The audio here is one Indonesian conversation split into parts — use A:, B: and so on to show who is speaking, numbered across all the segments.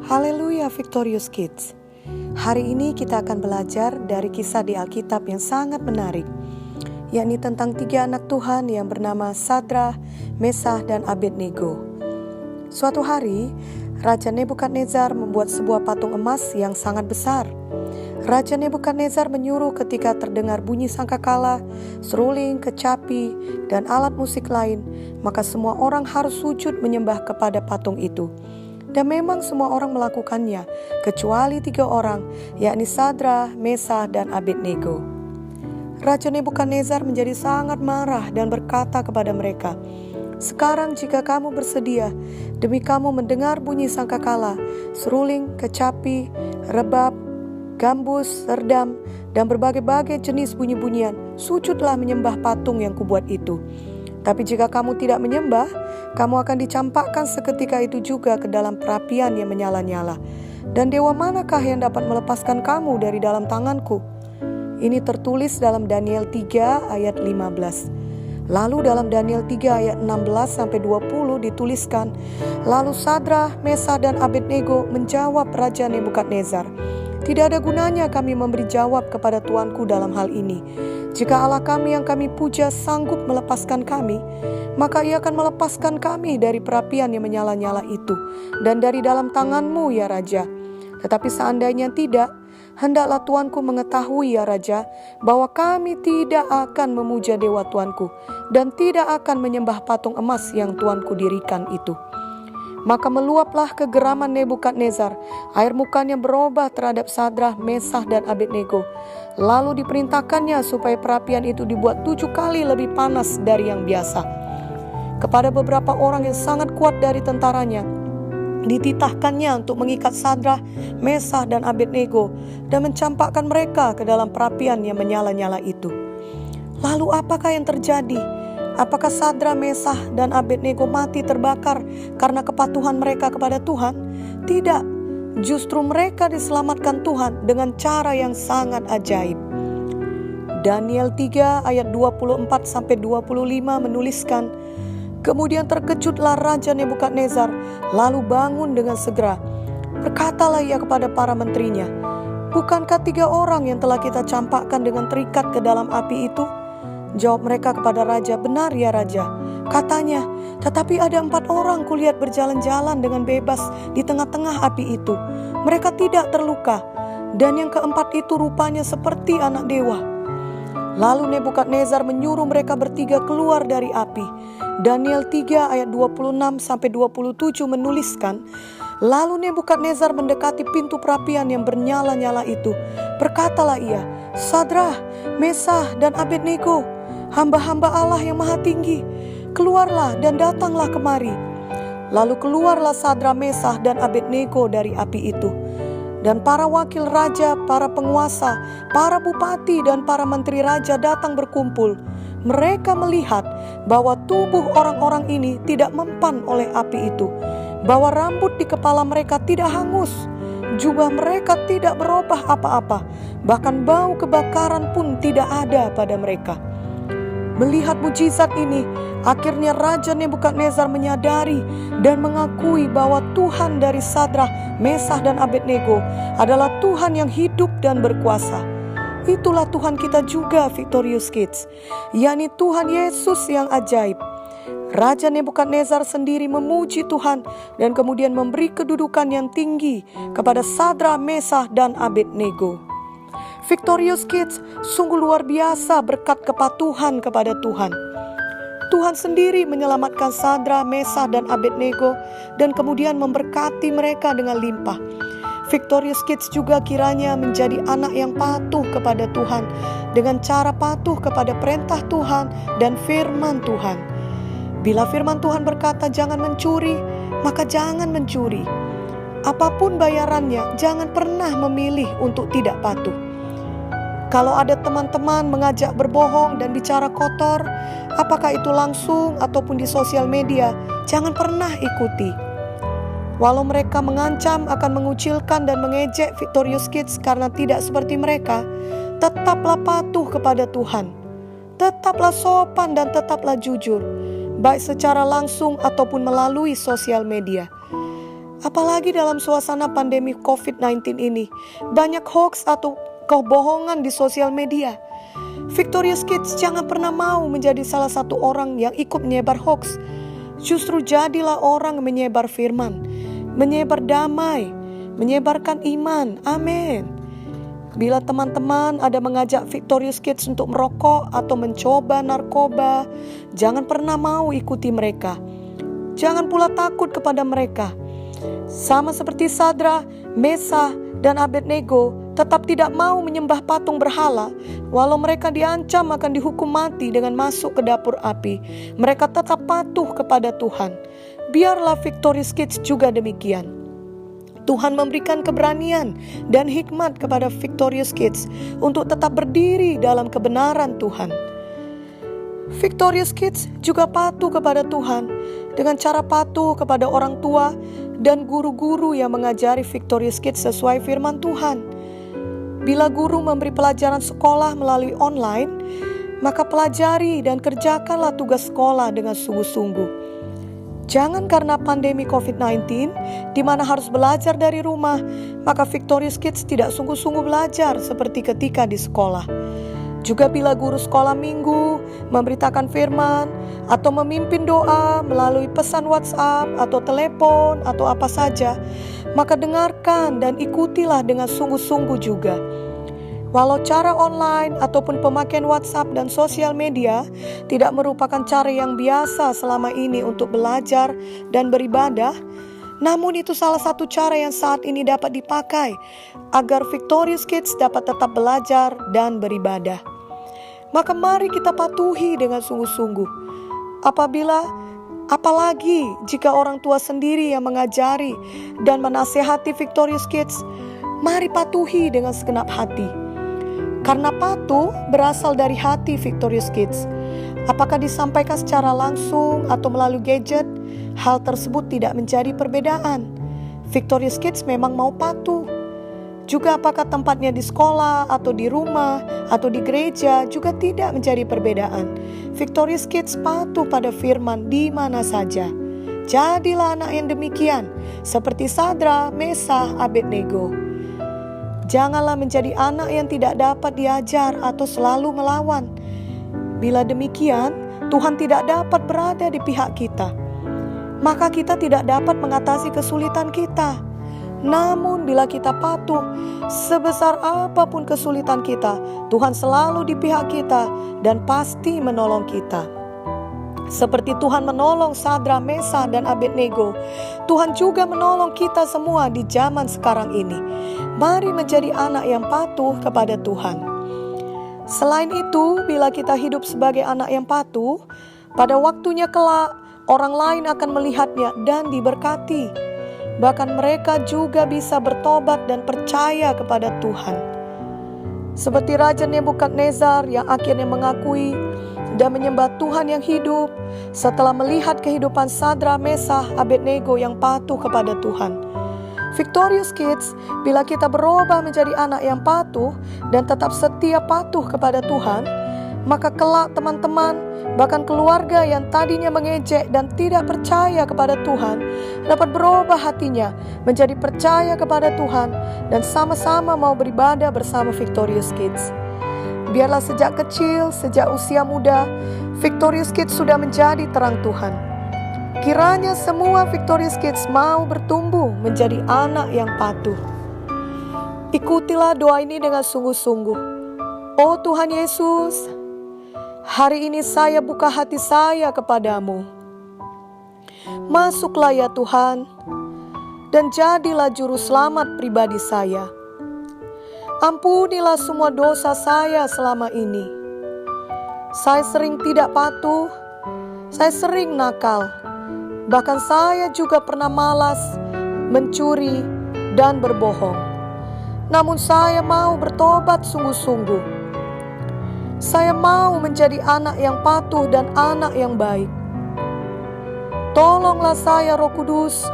A: Haleluya Victorious Kids. Hari ini kita akan belajar dari kisah di Alkitab yang sangat menarik, yakni tentang 3 anak Tuhan yang bernama Sadrah, Mesah, dan Abednego. Suatu hari, Raja Nebukadnezar membuat sebuah patung emas yang sangat besar. Raja Nebukadnezar menyuruh ketika terdengar bunyi sangkakala, seruling, kecapi, dan alat musik lain, maka semua orang harus sujud menyembah kepada patung itu. Dan memang semua orang melakukannya, kecuali 3 orang, yakni Sadrah, Mesah, dan Abednego. Raja Nebukadnezar menjadi sangat marah dan berkata kepada mereka, "Sekarang jika kamu bersedia, demi kamu mendengar bunyi sangkakala, seruling, kecapi, rebab, gambus, serdam, dan berbagai-bagai jenis bunyi-bunyian, sujudlah menyembah patung yang kubuat itu. Tapi jika kamu tidak menyembah, kamu akan dicampakkan seketika itu juga ke dalam perapian yang menyala-nyala. Dan dewa manakah yang dapat melepaskan kamu dari dalam tanganku?" Ini tertulis dalam Daniel 3 ayat 15. Lalu dalam Daniel 3 ayat 16-20 dituliskan, "Lalu Sadrah, Mesah, dan Abednego menjawab Raja Nebukadnezar, 'Tidak ada gunanya kami memberi jawab kepada Tuanku dalam hal ini. Jika Allah kami yang kami puja sanggup melepaskan kami, maka Ia akan melepaskan kami dari perapian yang menyala-nyala itu dan dari dalam tanganmu, ya Raja. Tetapi seandainya tidak, hendaklah Tuanku mengetahui, ya Raja, bahwa kami tidak akan memuja dewa Tuanku dan tidak akan menyembah patung emas yang Tuanku dirikan itu.' Maka meluaplah kegeraman Nebukadnezar, air mukanya berubah terhadap Sadrah, Mesah, dan Abednego. Lalu diperintahkannya supaya perapian itu dibuat 7 kali lebih panas dari yang biasa. Kepada beberapa orang yang sangat kuat dari tentaranya, dititahkannya untuk mengikat Sadrah, Mesah, dan Abednego dan mencampakkan mereka ke dalam perapian yang menyala-nyala itu. Lalu apakah yang terjadi? Apakah Sadrah, Mesah, dan Abednego mati terbakar karena kepatuhan mereka kepada Tuhan? Tidak, justru mereka diselamatkan Tuhan dengan cara yang sangat ajaib. Daniel 3 ayat 24-25 menuliskan, "Kemudian terkejutlah Raja Nebukadnezar, lalu bangun dengan segera. Berkatalah ia kepada para menterinya, 'Bukankah 3 orang yang telah kita campakkan dengan terikat ke dalam api itu?' Jawab mereka kepada Raja, 'Benar ya Raja.' Katanya, 'Tetapi ada 4 orang kulihat berjalan-jalan dengan bebas di tengah-tengah api itu. Mereka tidak terluka, dan yang keempat itu rupanya seperti anak dewa.' Lalu Nebukadnezar menyuruh mereka bertiga keluar dari api." Daniel 3 ayat 26-27 menuliskan, "Lalu Nebukadnezar mendekati pintu perapian yang bernyala-nyala itu. Berkatalah ia, 'Sadrah, Mesah, dan Abednego, hamba-hamba Allah yang maha tinggi, keluarlah dan datanglah kemari.' Lalu keluarlah Sadrah, Mesah, dan Abednego dari api itu. Dan para wakil raja, para penguasa, para bupati, dan para menteri raja datang berkumpul. Mereka melihat bahwa tubuh orang-orang ini tidak mempan oleh api itu, bahwa rambut di kepala mereka tidak hangus, jubah mereka tidak berubah apa-apa, bahkan bau kebakaran pun tidak ada pada mereka." Melihat mujizat ini, akhirnya Raja Nebukadnezar menyadari dan mengakui bahwa Tuhan dari Sadrah, Mesah, dan Abednego adalah Tuhan yang hidup dan berkuasa. Itulah Tuhan kita juga, Victorious Kids, yakni Tuhan Yesus yang ajaib. Raja Nebukadnezar sendiri memuji Tuhan dan kemudian memberi kedudukan yang tinggi kepada Sadrah, Mesah, dan Abednego. Victorious Kids, sungguh luar biasa berkat kepatuhan kepada Tuhan. Tuhan sendiri menyelamatkan Sadrah, Mesah, dan Abednego dan kemudian memberkati mereka dengan limpah. Victorious Kids juga kiranya menjadi anak yang patuh kepada Tuhan dengan cara patuh kepada perintah Tuhan dan firman Tuhan. Bila firman Tuhan berkata jangan mencuri, maka jangan mencuri. Apapun bayarannya, jangan pernah memilih untuk tidak patuh. Kalau ada teman-teman mengajak berbohong dan bicara kotor, apakah itu langsung ataupun di sosial media, jangan pernah ikuti. Walau mereka mengancam akan mengucilkan dan mengejek Victorious Kids karena tidak seperti mereka, tetaplah patuh kepada Tuhan. Tetaplah sopan dan tetaplah jujur, baik secara langsung ataupun melalui sosial media. Apalagi dalam suasana pandemi COVID-19 ini, banyak hoax atau kebohongan di sosial media. Victorious Kids jangan pernah mau menjadi salah satu orang yang ikut menyebar hoax. Justru jadilah orang yang menyebar firman, menyebar damai, menyebarkan iman. Amin. Bila teman-teman ada mengajak Victorious Kids untuk merokok atau mencoba narkoba, jangan pernah mau ikuti mereka. Jangan pula takut kepada mereka. Sama seperti Sadra, Mesah, dan Abednego tetap tidak mau menyembah patung berhala, walau mereka diancam akan dihukum mati dengan masuk ke dapur api. Mereka tetap patuh kepada Tuhan. Biarlah Victorious Kids juga demikian. Tuhan memberikan keberanian dan hikmat kepada Victorious Kids untuk tetap berdiri dalam kebenaran Tuhan. Victorious Kids juga patuh kepada Tuhan dengan cara patuh kepada orang tua dan guru-guru yang mengajari Victorious Kids sesuai firman Tuhan. Bila guru memberi pelajaran sekolah melalui online, maka pelajari dan kerjakanlah tugas sekolah dengan sungguh-sungguh. Jangan karena pandemi COVID-19, di mana harus belajar dari rumah, maka Victorious Kids tidak sungguh-sungguh belajar seperti ketika di sekolah. Juga bila guru sekolah minggu memberitakan firman atau memimpin doa melalui pesan WhatsApp atau telepon atau apa saja, maka dengarkan dan ikutilah dengan sungguh-sungguh juga. Walau cara online ataupun pemakaian WhatsApp dan sosial media tidak merupakan cara yang biasa selama ini untuk belajar dan beribadah, namun itu salah satu cara yang saat ini dapat dipakai agar Victorious Kids dapat tetap belajar dan beribadah. Maka mari kita patuhi dengan sungguh-sungguh. Apalagi jika orang tua sendiri yang mengajari dan menasehati Victorious Kids, mari patuhi dengan segenap hati. Karena patuh berasal dari hati Victorious Kids. Apakah disampaikan secara langsung atau melalui gadget, hal tersebut tidak menjadi perbedaan. Victorious Kids memang mau patuh. Juga apakah tempatnya di sekolah atau di rumah atau di gereja juga tidak menjadi perbedaan. Victorious Kids patuh pada firman di mana saja. Jadilah anak yang demikian, seperti Sadra, Mesah, Abednego. Janganlah menjadi anak yang tidak dapat diajar atau selalu melawan. Bila demikian, Tuhan tidak dapat berada di pihak kita. Maka kita tidak dapat mengatasi kesulitan kita. Namun bila kita patuh, sebesar apapun kesulitan kita, Tuhan selalu di pihak kita dan pasti menolong kita. Seperti Tuhan menolong Sadra, Mesah, dan Abednego, Tuhan juga menolong kita semua di zaman sekarang ini. Mari menjadi anak yang patuh kepada Tuhan. Selain itu, bila kita hidup sebagai anak yang patuh, pada waktunya kelak, orang lain akan melihatnya dan diberkati. Bahkan mereka juga bisa bertobat dan percaya kepada Tuhan. Seperti Raja Nebukadnezar yang akhirnya mengakui dan menyembah Tuhan yang hidup setelah melihat kehidupan Sadra, Mesah, Abednego yang patuh kepada Tuhan. Victorious Kids, bila kita berubah menjadi anak yang patuh dan tetap setia patuh kepada Tuhan, maka kelak teman-teman, bahkan keluarga yang tadinya mengejek dan tidak percaya kepada Tuhan, dapat berubah hatinya menjadi percaya kepada Tuhan dan sama-sama mau beribadah bersama Victorious Kids. Biarlah sejak kecil, sejak usia muda, Victorious Kids sudah menjadi terang Tuhan. Kiranya semua Victorious Kids mau bertumbuh menjadi anak yang patuh. Ikutilah doa ini dengan sungguh-sungguh. Oh Tuhan Yesus, hari ini saya buka hati saya kepadamu. Masuklah ya Tuhan, dan jadilah juru selamat pribadi saya. Ampunilah semua dosa saya selama ini. Saya sering tidak patuh, saya sering nakal. Bahkan saya juga pernah malas, mencuri, dan berbohong. Namun saya mau bertobat sungguh-sungguh. Saya mau menjadi anak yang patuh dan anak yang baik. Tolonglah saya Roh Kudus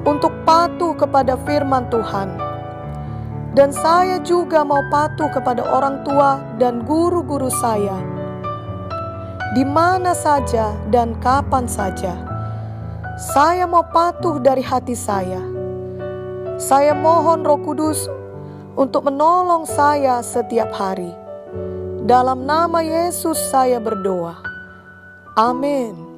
A: untuk patuh kepada firman Tuhan. Dan saya juga mau patuh kepada orang tua dan guru-guru saya, di mana saja dan kapan saja. Saya mau patuh dari hati saya. Saya mohon Roh Kudus untuk menolong saya setiap hari. Dalam nama Yesus saya berdoa. Amin.